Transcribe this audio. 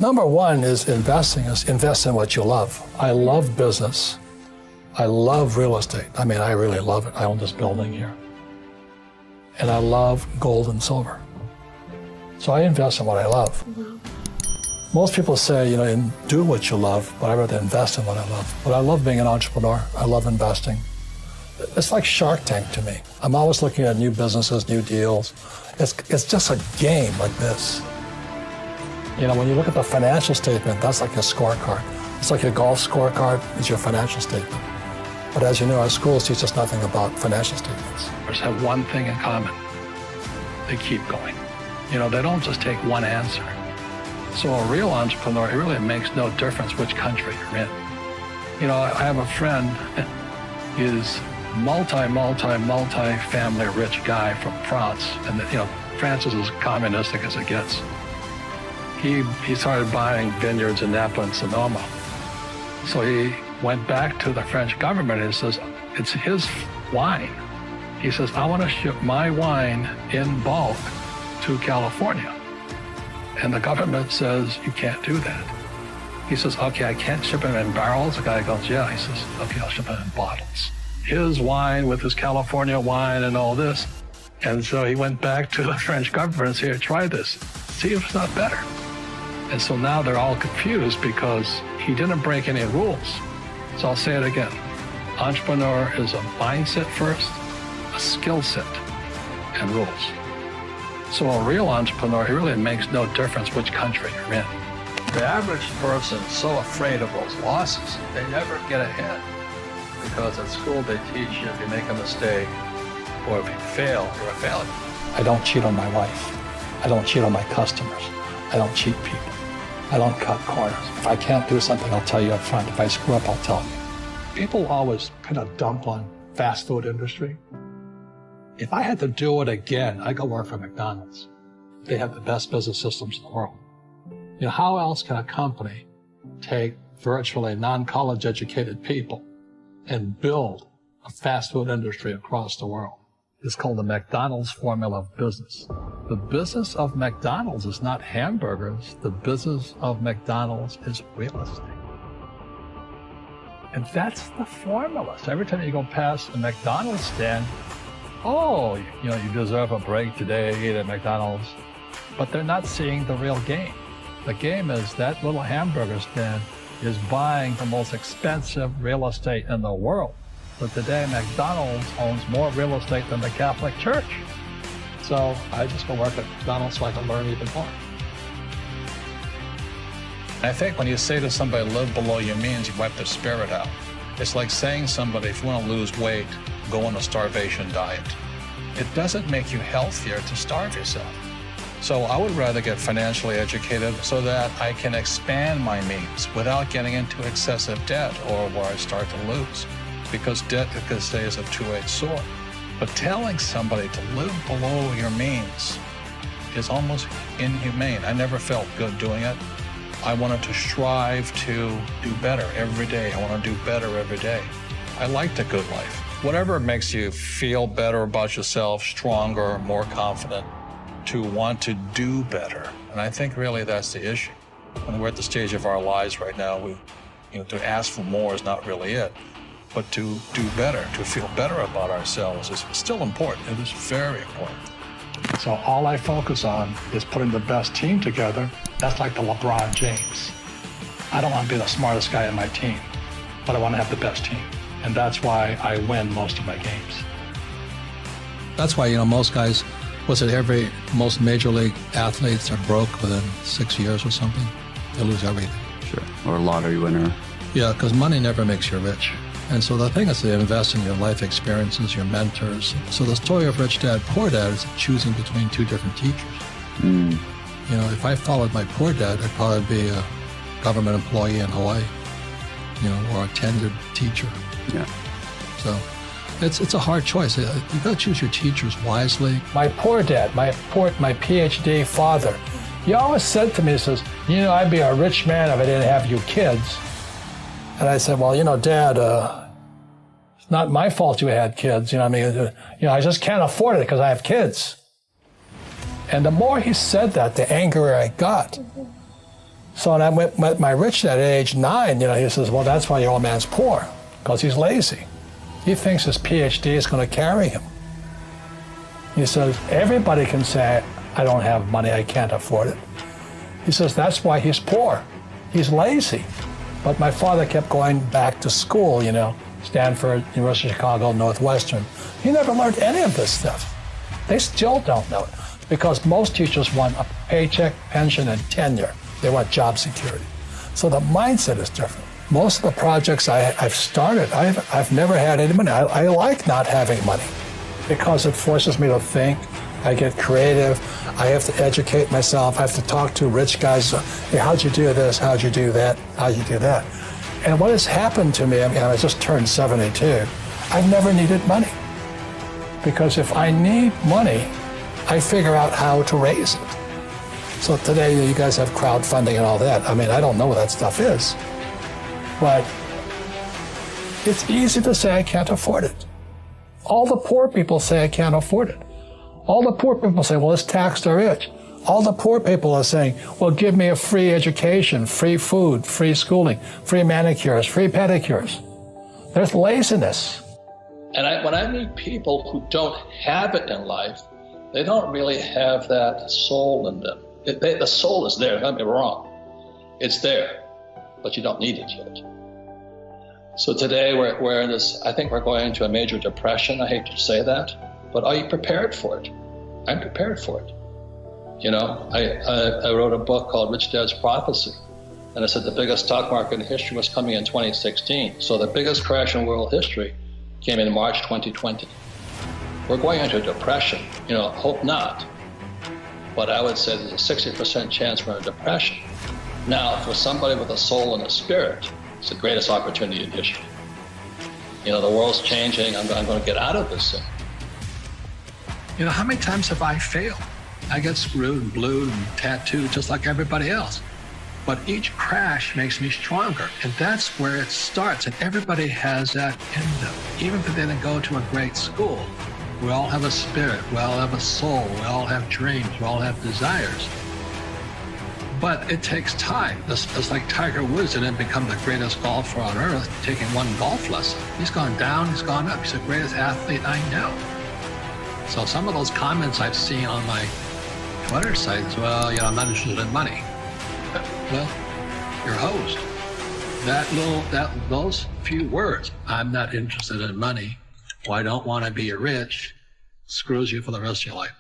Number one is invest in what you love. I love business. I love real estate. I mean, I really love it. I own this building here. And I love gold and silver. So I invest in what I love. Most people say, do what you love, but I'd rather invest in what I love. But I love being an entrepreneur. I love investing. It's like Shark Tank to me. I'm always looking at new businesses, new deals. It's just a game like this. When you look at the financial statement, that's like a scorecard. It's like your golf scorecard is your financial statement. But as you know, our schools teach us nothing about financial statements. They have one thing in common. They keep going. They don't just take one answer. So a real entrepreneur, it really makes no difference which country you're in. I have a friend, he's multi-family rich guy from France. And, France is as communistic as it gets. He started buying vineyards in Napa and Sonoma. So he went back to the French government and says, it's his wine. He says, I want to ship my wine in bulk to California. And the government says, you can't do that. He says, okay, I can't ship it in barrels. The guy goes, yeah. He says, okay, I'll ship it in bottles. His wine with his California wine and all this. And so he went back to the French government and said, here, try this. See if it's not better. And so now they're all confused because he didn't break any rules. So I'll say it again. Entrepreneur is a mindset first, a skill set, and rules. So a real entrepreneur, it really makes no difference which country you're in. The average person is so afraid of those losses, they never get ahead. Because at school they teach you if you make a mistake or if you fail, you're a failure. I don't cheat on my wife. I don't cheat on my customers. I don't cheat people. I don't cut corners. If I can't do something, I'll tell you up front. If I screw up, I'll tell you. People always kind of dump on fast food industry. If I had to do it again, I'd go work for McDonald's. They have the best business systems in the world. How else can a company take virtually non-college educated people and build a fast food industry across the world? It's called the McDonald's formula of business. The business of McDonald's is not hamburgers. The business of McDonald's is real estate. And that's the formula. So every time you go past a McDonald's stand, oh, you deserve a break today, eat at McDonald's. But they're not seeing the real game. The game is that little hamburger stand is buying the most expensive real estate in the world. But today, McDonald's owns more real estate than the Catholic Church. So I just go work at McDonald's so I can learn even more. I think when you say to somebody, live below your means, you wipe their spirit out. It's like saying somebody, if you want to lose weight, go on a starvation diet. It doesn't make you healthier to starve yourself. So I would rather get financially educated so that I can expand my means without getting into excessive debt or where I start to lose. Because debt, like I say, is a two-edged sword. But telling somebody to live below your means is almost inhumane. I never felt good doing it. I wanted to strive to do better every day. I want to do better every day. I liked a good life. Whatever makes you feel better about yourself, stronger, more confident, to want to do better. And I think really that's the issue. When we're at the stage of our lives right now, to ask for more is not really it. But to do better, to feel better about ourselves is still important. It is very important. So all I focus on is putting the best team together. That's like the LeBron James. I don't want to be the smartest guy in my team, but I want to have the best team. And that's why I win most of my games. That's why, most guys, most major league athletes are broke within 6 years or something. They lose everything. Sure, or a lottery winner. Yeah, because money never makes you rich. And so the thing is to invest in your life experiences, your mentors. So the story of Rich Dad, Poor Dad is choosing between two different teachers. Mm. If I followed my poor dad, I'd probably be a government employee in Hawaii, or a tenured teacher. Yeah. So it's a hard choice. You got to choose your teachers wisely. My poor dad, my PhD father, he always said to me, he says, I'd be a rich man if I didn't have you kids. And I said, well, Dad, it's not my fault you had kids. I just can't afford it because I have kids. And the more he said that, the angrier I got. So when I met my rich dad at age 9, he says, well, that's why your old man's poor, because he's lazy. He thinks his PhD is going to carry him. He says, everybody can say, I don't have money, I can't afford it. He says, that's why he's poor. He's lazy. But my father kept going back to school, Stanford, University of Chicago, Northwestern. He never learned any of this stuff. They still don't know it, because most teachers want a paycheck, pension, and tenure. They want job security. So the mindset is different. Most of the projects I've started, I've never had any money. I like not having money because it forces me to think. I get creative. I have to educate myself. I have to talk to rich guys. Hey, how'd you do this? How'd you do that? How'd you do that? And what has happened to me, I just turned 72, I've never needed money. Because if I need money, I figure out how to raise it. So today you guys have crowdfunding and all that. I don't know what that stuff is. But it's easy to say I can't afford it. All the poor people say I can't afford it. All the poor people say, well, let's tax the rich. All the poor people are saying, well, give me a free education, free food, free schooling, free manicures, free pedicures. There's laziness. And when I meet people who don't have it in life, they don't really have that soul in them. The soul is there, don't get me wrong. It's there, but you don't need it yet. So today we're in this, I think we're going into a major depression. I hate to say that. But are you prepared for it? I'm prepared for it. I wrote a book called Rich Dad's Prophecy, and I said the biggest stock market in history was coming in 2016. So the biggest crash in world history came in March 2020. We're going into a depression. Hope not. But I would say there's a 60% chance we're in a depression. Now, for somebody with a soul and a spirit, it's the greatest opportunity in history. The world's changing. I'm going to get out of this thing. How many times have I failed? I get screwed and blued and tattooed just like everybody else. But each crash makes me stronger. And that's where it starts. And everybody has that in them. Even if they didn't go to a great school, we all have a spirit. We all have a soul. We all have dreams. We all have desires. But it takes time. It's like Tiger Woods didn't become the greatest golfer on earth taking one golf lesson. He's gone down, he's gone up. He's the greatest athlete I know. So some of those comments I've seen on my Twitter sites, well, I'm not interested in money. Well, your host, those few words, I'm not interested in money, or I don't want to be rich, screws you for the rest of your life.